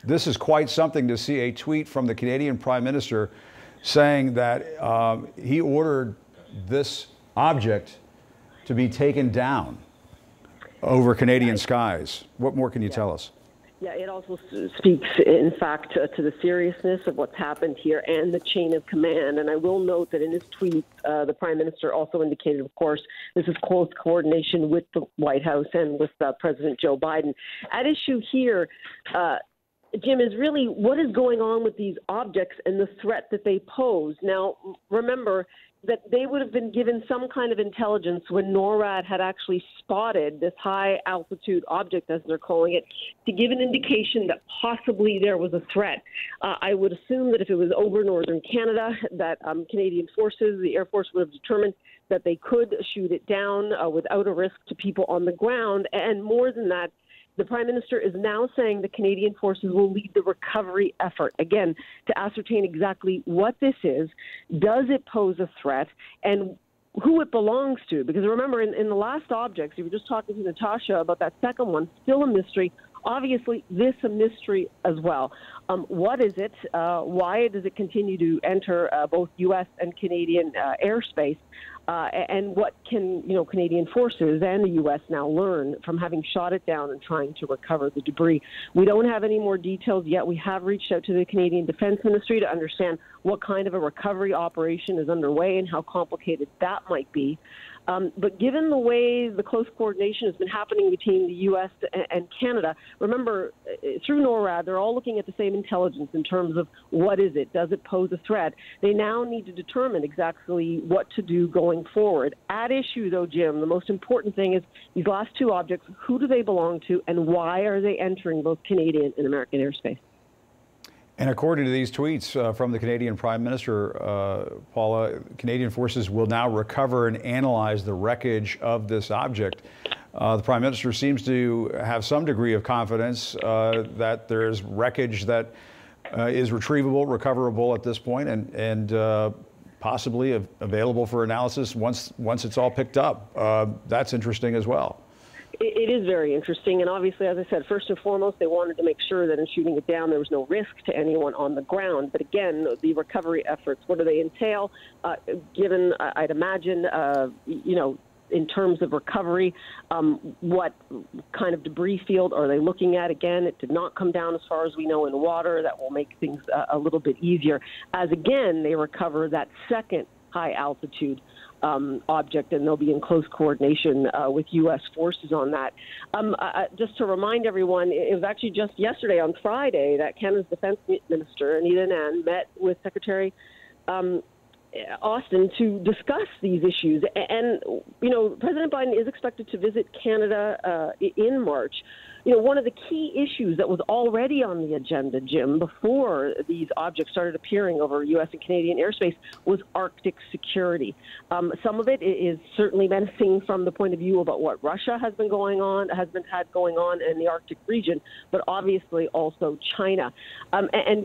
this is quite something to see a tweet from the Canadian Prime Minister saying that he ordered this object to be taken down over Canadian skies. What more can you tell us? Yeah, it also speaks, in fact, to the seriousness of what's happened here and the chain of command. And I will note that in his tweet, the Prime Minister also indicated, of course, this is close coordination with the White House and with President Joe Biden. At issue here, Jim, is really what is going on with these objects and the threat that they pose. Now, remember that they would have been given some kind of intelligence when NORAD had actually spotted this high-altitude object, as they're calling it, to give an indication that possibly there was a threat. I would assume that if it was over northern Canada, that Canadian forces, the Air Force, would have determined that they could shoot it down without a risk to people on the ground. And more than that, the Prime Minister is now saying the Canadian forces will lead the recovery effort, again, to ascertain exactly what this is, does it pose a threat, and who it belongs to. Because remember, in the last objects, you were just talking to Natasha about that second one, still a mystery. Obviously, this a mystery as well. What is it? Why does it continue to enter both U.S. and Canadian airspace? And what can Canadian forces and the U.S. now learn from having shot it down and trying to recover the debris? We don't have any more details yet. We have reached out to the Canadian Defence Ministry to understand what kind of a recovery operation is underway and how complicated that might be. But given the way the close coordination has been happening between the U.S. and Canada, remember, through NORAD, they're all looking at the same intelligence in terms of what is it, does it pose a threat? They now need to determine exactly what to do going forward. At issue, though, Jim, the most important thing is these last two objects, who do they belong to and why are they entering both Canadian and American airspace? And according to these tweets from the Canadian Prime Minister, Paula, Canadian forces will now recover and analyze the wreckage of this object. The Prime Minister seems to have some degree of confidence that there's wreckage that is retrievable, recoverable at this point, and possibly available for analysis once it's all picked up. That's interesting as well. It is very interesting, and obviously, as I said, first and foremost, they wanted to make sure that in shooting it down, there was no risk to anyone on the ground. But again, the recovery efforts, what do they entail? Given, I'd imagine, in terms of recovery, what kind of debris field are they looking at? Again, it did not come down, as far as we know, in water. That will make things a little bit easier. As again, they recover that second high-altitude object, and they'll be in close coordination with U.S. forces on that. Just to remind everyone, it was actually just yesterday, on Friday, that Canada's Defence Minister, Anita Anand, met with Secretary Austin to discuss these issues. And, President Biden is expected to visit Canada in March. One of the key issues that was already on the agenda, Jim, before these objects started appearing over U.S. and Canadian airspace was Arctic security. Some of it is certainly menacing from the point of view about what Russia has been going on in the Arctic region, but obviously also China.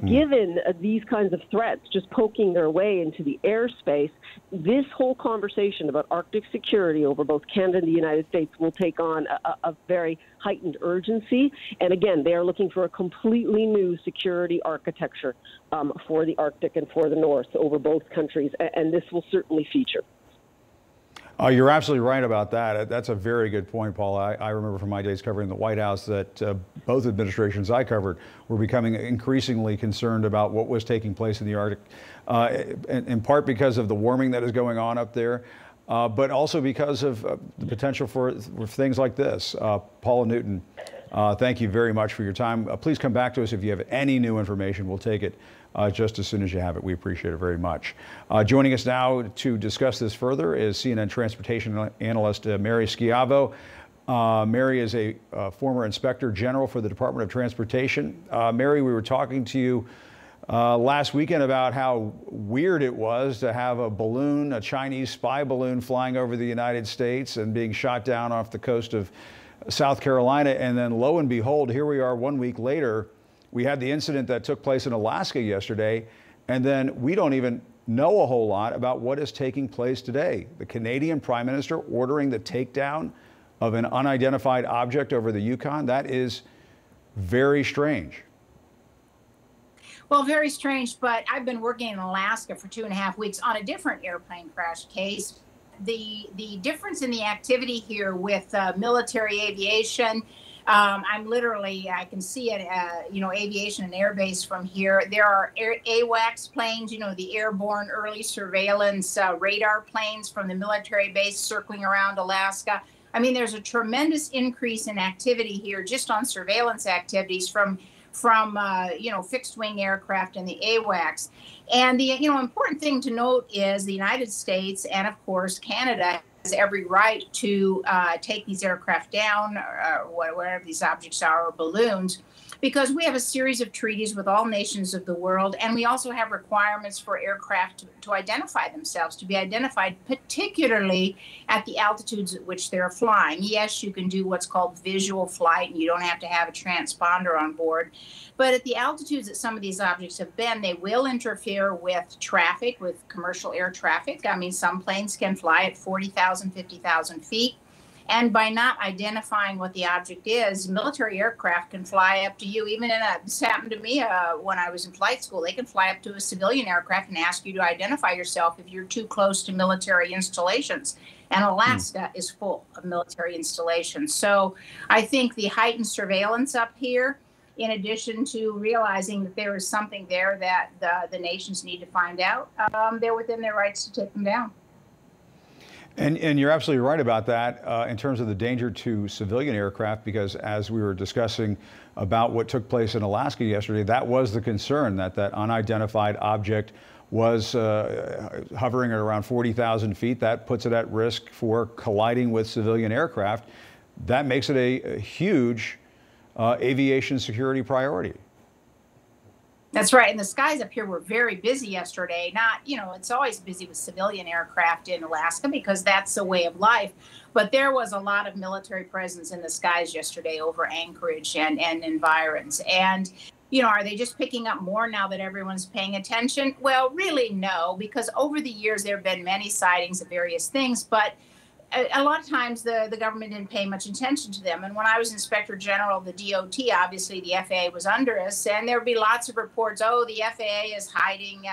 Given these kinds of threats just poking their way into the airspace, this whole conversation about Arctic security over both Canada and the United States will take on a very heightened urgency. And again, they are looking for a completely new security architecture for the Arctic and for the North over both countries, and this will certainly feature. You're absolutely right about that. That's a very good point, Paul. I remember from my days covering the White House that both administrations I covered were becoming increasingly concerned about what was taking place in the Arctic, in part because of the warming that is going on up there, but also because of the potential for things like this. Paula Newton, thank you very much for your time. Please come back to us if you have any new information. We'll take it just as soon as you have it. We appreciate it very much. Joining us now to discuss this further is CNN transportation analyst Mary Schiavo. Mary is a former Inspector General for the Department of Transportation. Mary, we were talking to you last weekend about how weird it was to have a balloon, a Chinese spy balloon, flying over the United States and being shot down off the coast of South Carolina. And then lo and behold, here we are 1 week later. We had the incident that took place in Alaska yesterday, and then we don't even know a whole lot about what is taking place today. The Canadian Prime Minister ordering the takedown of an unidentified object over the Yukon. That is very strange. Well, very strange, but I've been working in Alaska for 2.5 weeks on a different airplane crash case. The difference in the activity here with military aviation, I'm literally, I can see it, aviation and air base from here. There are AWACS planes, the airborne early surveillance radar planes from the military base circling around Alaska. I mean, there's a tremendous increase in activity here just on surveillance activities from fixed wing aircraft and the AWACS. And the important thing to note is the United States and of course Canada has every right to take these aircraft down, or whatever these objects are, or balloons, because we have a series of treaties with all nations of the world, and we also have requirements for aircraft to identify themselves, to be identified, particularly at the altitudes at which they're flying. Yes, you can do what's called visual flight, and you don't have to have a transponder on board. But at the altitudes that some of these objects have been, they will interfere with traffic, with commercial air traffic. I mean, some planes can fly at 40,000, 50,000 feet. And by not identifying what the object is, military aircraft can fly up to you. Even this happened to me when I was in flight school. They can fly up to a civilian aircraft and ask you to identify yourself if you're too close to military installations. And Alaska is full of military installations. So I think the heightened surveillance up here, in addition to realizing that there is something there that the nations need to find out, they're within their rights to take them down. And you're absolutely right about that in terms of the danger to civilian aircraft, because as we were discussing about what took place in Alaska yesterday, that was the concern, that unidentified object was hovering at around 40,000 feet. That puts it at risk for colliding with civilian aircraft. That makes it a huge aviation security priority. That's right. And the skies up here were very busy yesterday. It's always busy with civilian aircraft in Alaska because that's a way of life. But there was a lot of military presence in the skies yesterday over Anchorage and environs. And, are they just picking up more now that everyone's paying attention? Well, really, no, because over the years, there have been many sightings of various things. But a lot of times the government didn't pay much attention to them. And when I was Inspector General of the DOT, obviously the FAA was under us, and there would be lots of reports, oh, the FAA is hiding,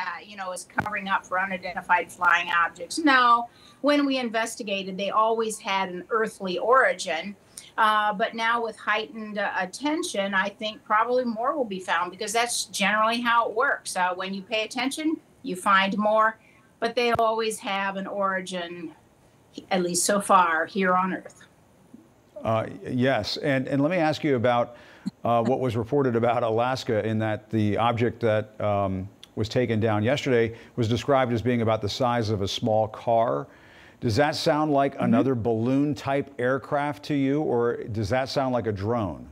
is covering up for unidentified flying objects. No, when we investigated, they always had an earthly origin. But now with heightened attention, I think probably more will be found, because that's generally how it works. When you pay attention, you find more, but they always have an origin, at least so far, here on Earth. Yes, and let me ask you about what was reported about Alaska, in that the object that was taken down yesterday was described as being about the size of a small car. Does that sound like another balloon-type aircraft to you, or does that sound like a drone?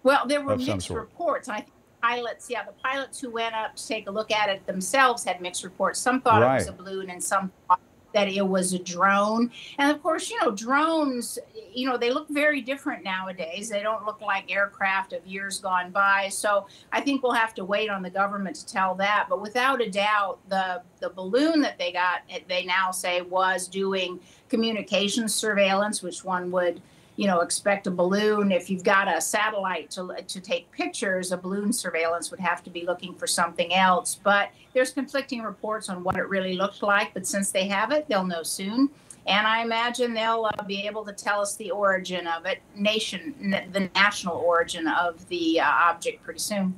Well, there were mixed reports. I think the pilots who went up to take a look at it themselves had mixed reports. Some thought it was a balloon, and some thought that it was a drone. And of course, drones, they look very different nowadays. They don't look like aircraft of years gone by. So I think we'll have to wait on the government to tell that. But without a doubt, the balloon that they got, they now say, was doing communications surveillance, which one would expect a balloon. If you've got a satellite to take pictures, a balloon surveillance would have to be looking for something else. But there's conflicting reports on what it really looked like. But since they have it, they'll know soon. And I imagine they'll be able to tell us the origin of it, the national origin of the object pretty soon.